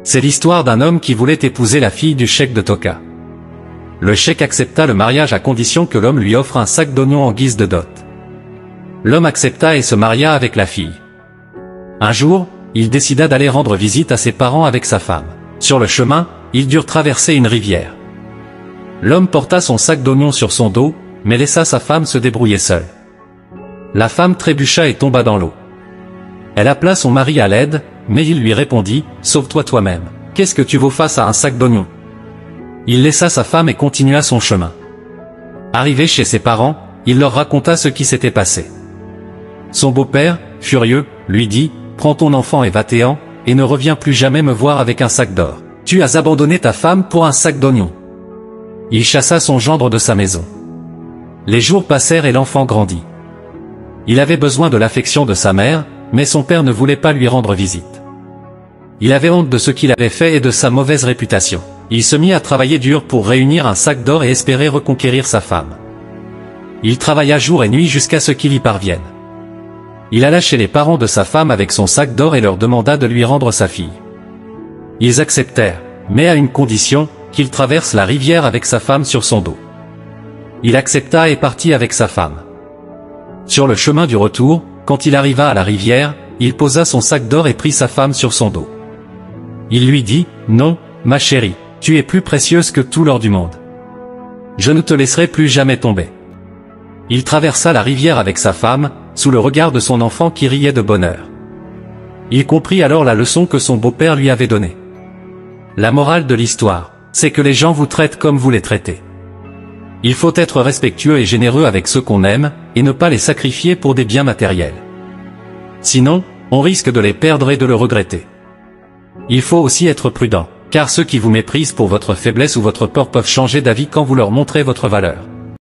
C'est l'histoire d'un homme qui voulait épouser la fille du cheikh de Toka. Le cheikh accepta le mariage à condition que l'homme lui offre un sac d'oignons en guise de dot. L'homme accepta et se maria avec la fille. Un jour, il décida d'aller rendre visite à ses parents avec sa femme. Sur le chemin, ils durent traverser une rivière. L'homme porta son sac d'oignons sur son dos, mais laissa sa femme se débrouiller seule. La femme trébucha et tomba dans l'eau. Elle appela son mari à l'aide, mais il lui répondit « Sauve-toi toi-même. Qu'est-ce que tu vaux face à un sac d'oignons ?» Il laissa sa femme et continua son chemin. Arrivé chez ses parents, il leur raconta ce qui s'était passé. Son beau-père, furieux, lui dit « Prends ton enfant et va-t'en, et ne reviens plus jamais me voir avec un sac d'or. Tu as abandonné ta femme pour un sac d'oignons. » Il chassa son gendre de sa maison. Les jours passèrent et l'enfant grandit. Il avait besoin de l'affection de sa mère, mais son père ne voulait pas lui rendre visite. Il avait honte de ce qu'il avait fait et de sa mauvaise réputation. Il se mit à travailler dur pour réunir un sac d'or et espérer reconquérir sa femme. Il travailla jour et nuit jusqu'à ce qu'il y parvienne. Il alla chez les parents de sa femme avec son sac d'or et leur demanda de lui rendre sa fille. Ils acceptèrent, mais à une condition, qu'il traverse la rivière avec sa femme sur son dos. Il accepta et partit avec sa femme. Sur le chemin du retour, quand il arriva à la rivière, il posa son sac d'or et prit sa femme sur son dos. Il lui dit « Non, ma chérie, tu es plus précieuse que tout l'or du monde. Je ne te laisserai plus jamais tomber. » Il traversa la rivière avec sa femme, sous le regard de son enfant qui riait de bonheur. Il comprit alors la leçon que son beau-père lui avait donnée. La morale de l'histoire, c'est que les gens vous traitent comme vous les traitez. Il faut être respectueux et généreux avec ceux qu'on aime, et ne pas les sacrifier pour des biens matériels. Sinon, on risque de les perdre et de le regretter. Il faut aussi être prudent, car ceux qui vous méprisent pour votre faiblesse ou votre peur peuvent changer d'avis quand vous leur montrez votre valeur.